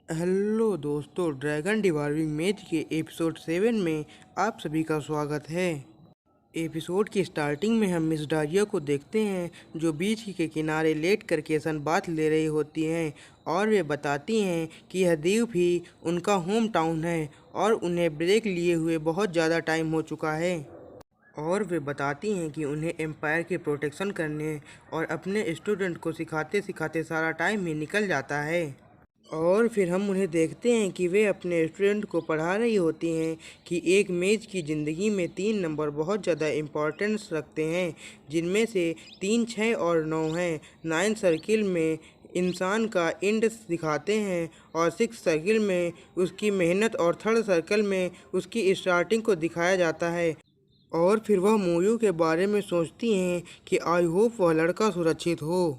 Hello दोस्तों, dragon डिवॉल्विंग मेज के एपिसोड 7 में आप सभी का स्वागत है। एपिसोड की स्टार्टिंग में हम मिस डारिया को देखते हैं जो बीच के किनारे लेट कर केसन बात ले रही होती हैं और वे बताती हैं कि यह द्वीप ही उनका होम टाउन है और उन्हें ब्रेक लिए हुए बहुत ज़्यादा टाइम हो चुका है। और वे बताती हैं कि उन्हें एम्पायर की प्रोटेक्शन करने और अपने स्टूडेंट को सिखाते सिखाते सारा टाइम ही निकल जाता है। और फिर हम उन्हें देखते हैं कि वे अपने स्टूडेंट को पढ़ा रही होती हैं कि एक मेज की ज़िंदगी में 3 नंबर बहुत ज़्यादा इम्पोर्टेंस रखते हैं, जिनमें से 3, 6 और 9 हैं। 9 सर्किल में इंसान का एंड दिखाते हैं और 6 सर्किल में उसकी मेहनत और 3rd सर्कल में उसकी स्टार्टिंग को दिखाया जाता है। और फिर वह मोयू के बारे में सोचती हैं कि आई होप वह लड़का सुरक्षित हो।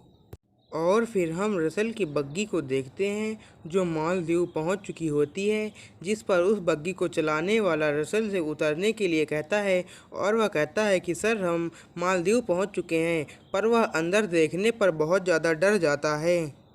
और फिर हम रसल की बग्गी को देखते हैं जो मालदीव पहुंच चुकी होती है, जिस पर उस बग्गी को चलाने वाला रसल से उतरने के लिए कहता है और वह कहता है कि सर हम मालदीव पहुंच चुके हैं, पर वह अंदर देखने पर बहुत ज़्यादा डर जाता है।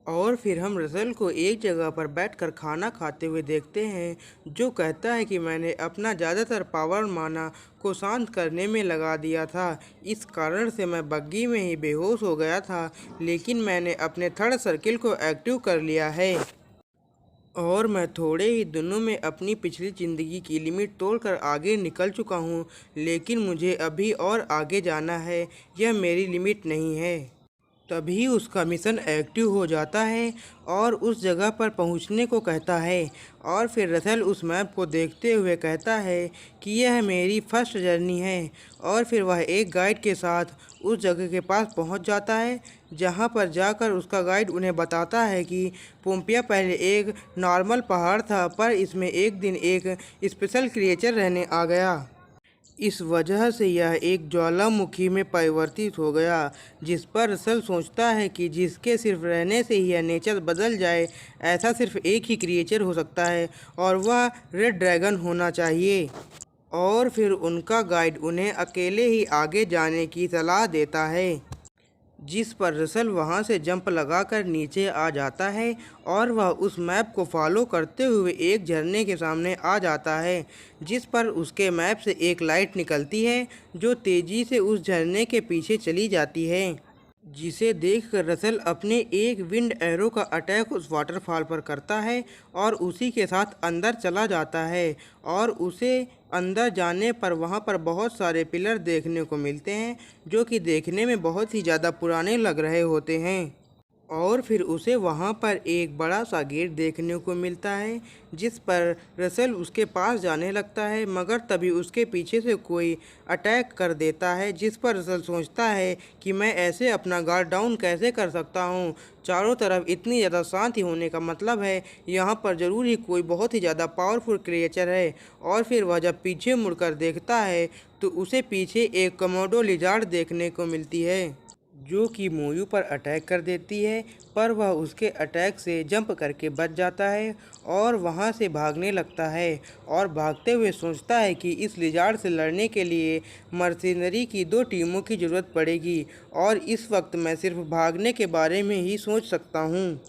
और फिर हम रसल को एक जगह पर बैठकर खाना खाते हुए देखते हैं जो कहता है कि मैंने अपना ज़्यादातर पावर माना को शांत करने में लगा दिया था, इस कारण से मैं बग्गी में ही बेहोश हो गया था, लेकिन मैंने अपने 3rd सर्किल को एक्टिव कर लिया है और मैं थोड़े ही दिनों में अपनी पिछली ज़िंदगी की लिमिट तोड़कर आगे निकल चुका हूँ, लेकिन मुझे अभी और आगे जाना है, यह मेरी लिमिट नहीं है। तभी उसका मिशन एक्टिव हो जाता है और उस जगह पर पहुंचने को कहता है। और फिर रसल उस मैप को देखते हुए कहता है कि यह मेरी फर्स्ट जर्नी है। और फिर वह एक गाइड के साथ उस जगह के पास पहुंच जाता है, जहां पर जाकर उसका गाइड उन्हें बताता है कि पोम्पिया पहले एक नॉर्मल पहाड़ था, पर इसमें एक दिन एक स्पेशल क्रिएचर रहने आ गया। इस वजह से यह एक ज्वालामुखी में परिवर्तित हो गया, जिस पर रसल सोचता है कि जिसके सिर्फ रहने से ही यह नेचर बदल जाए, ऐसा सिर्फ एक ही क्रिएचर हो सकता है और वह रेड ड्रैगन होना चाहिए। और फिर उनका गाइड उन्हें अकेले ही आगे जाने की सलाह देता है, जिस पर रसल वहां से जंप लगाकर नीचे आ जाता है और वह उस मैप को फॉलो करते हुए एक झरने के सामने आ जाता है, जिस पर उसके मैप से एक लाइट निकलती है जो तेज़ी से उस झरने के पीछे चली जाती है, जिसे देखकर रसल अपने एक विंड एरो का अटैक उस वाटरफॉल पर करता है और उसी के साथ अंदर चला जाता है। और उसे अंदर जाने पर वहां पर बहुत सारे पिलर देखने को मिलते हैं जो कि देखने में बहुत ही ज़्यादा पुराने लग रहे होते हैं। और फिर उसे वहाँ पर एक बड़ा सा गेट देखने को मिलता है, जिस पर रसल उसके पास जाने लगता है, मगर तभी उसके पीछे से कोई अटैक कर देता है, जिस पर रसल सोचता है कि मैं ऐसे अपना गार्ड डाउन कैसे कर सकता हूँ। चारों तरफ इतनी ज़्यादा शांति होने का मतलब है यहाँ पर ज़रूर ही कोई बहुत ही ज़्यादा पावरफुल क्रिएचर है। और फिर वह जब पीछे मुड़कर देखता है तो उसे पीछे एक कमोडो लिजार्ड देखने को मिलती है जो कि मोयू पर अटैक कर देती है, पर वह उसके अटैक से जंप करके बच जाता है और वहां से भागने लगता है और भागते हुए सोचता है कि इस लिजार्ड से लड़ने के लिए मर्सिनरी की 2 टीमों की ज़रूरत पड़ेगी और इस वक्त मैं सिर्फ भागने के बारे में ही सोच सकता हूँ।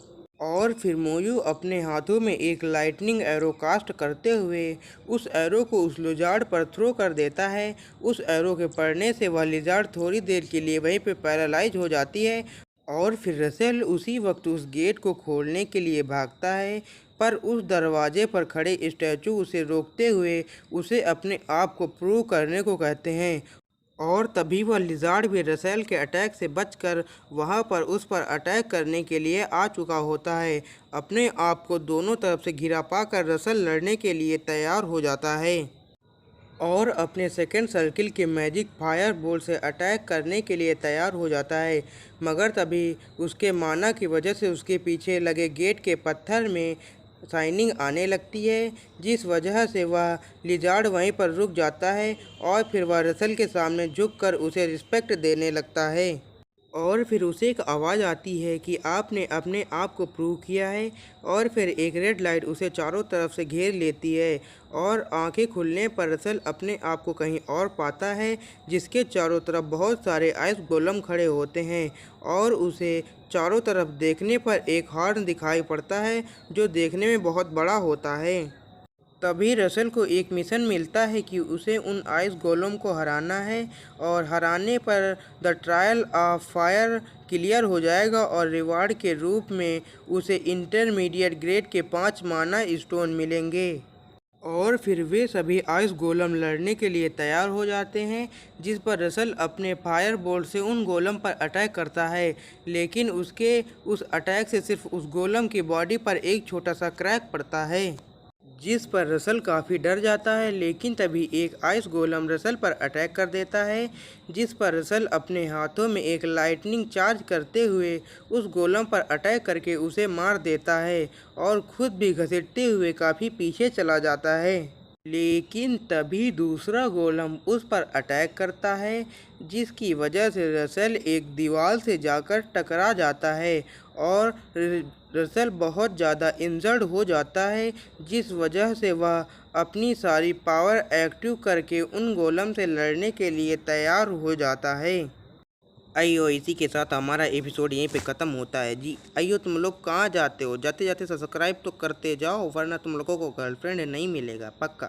और फिर मोयू अपने हाथों में एक लाइटनिंग एरो कास्ट करते हुए उस एरो को उस लिजार्ड पर थ्रो कर देता है। उस एरो के पड़ने से वह लिजार्ड थोड़ी देर के लिए वहीं पे पैरालाइज हो जाती है और फिर रसेल उसी वक्त उस गेट को खोलने के लिए भागता है, पर उस दरवाजे पर खड़े स्टैचू उसे रोकते हुए उसे अपने आप को प्रूव करने को कहते हैं। और तभी वह लिजार्ड भी रसेल के अटैक से बचकर वहां पर उस पर अटैक करने के लिए आ चुका होता है। अपने आप को दोनों तरफ से घिरा पाकर रसेल लड़ने के लिए तैयार हो जाता है और अपने सेकंड सर्किल के मैजिक फायर बॉल से अटैक करने के लिए तैयार हो जाता है, मगर तभी उसके माना की वजह से उसके पीछे लगे गेट के पत्थर में शाइनिंग आने लगती है, जिस वजह से वह लिजार्ड वहीं पर रुक जाता है और फिर वह रसल के सामने झुककर उसे रिस्पेक्ट देने लगता है। और फिर उसे एक आवाज़ आती है कि आपने अपने आप को प्रूव किया है। और फिर एक रेड लाइट उसे चारों तरफ से घेर लेती है और आंखें खुलने पर रसल अपने आप को कहीं और पाता है, जिसके चारों तरफ बहुत सारे आइस गोलम खड़े होते हैं। और उसे चारों तरफ देखने पर एक हॉर्न दिखाई पड़ता है जो देखने में बहुत बड़ा होता है। तभी रसल को एक मिशन मिलता है कि उसे उन आइस गोलम को हराना है, और हराने पर the trial of fire clear हो जाएगा और रिवार्ड के रूप में उसे इंटरमीडिएट ग्रेड के 5 माना स्टोन मिलेंगे। और फिर वे सभी आइस गोलम लड़ने के लिए तैयार हो जाते हैं, जिस पर रसल अपने फायर बोल्ट से उन गोलम पर अटैक करता है। लेकिन उसके उस अटैक से सिर्फ उस गोलम की बॉडी पर एक छोटा सा क्रैक पड़ता है, जिस पर रसल काफ़ी डर जाता है। लेकिन तभी एक आइस गोलम रसल पर अटैक कर देता है, जिस पर रसल अपने हाथों में एक लाइटनिंग चार्ज करते हुए उस गोलम पर अटैक करके उसे मार देता है और खुद भी घसीटते हुए काफ़ी पीछे चला जाता है। लेकिन तभी दूसरा गोलम उस पर अटैक करता है, जिसकी वजह से रसल एक दीवार से जाकर टकरा जाता है और रसल बहुत ज़्यादा इंजर्ड हो जाता है, जिस वजह से वह अपनी सारी पावर एक्टिव करके उन गोलम से लड़ने के लिए तैयार हो जाता है। आइयो, इसी के साथ हमारा एपिसोड यहीं पे ख़त्म होता है जी। आइयो, तुम लोग कहाँ जाते हो? जाते जाते सब्सक्राइब तो करते जाओ, वरना तुम लोगों को गर्लफ्रेंड नहीं मिलेगा पक्का।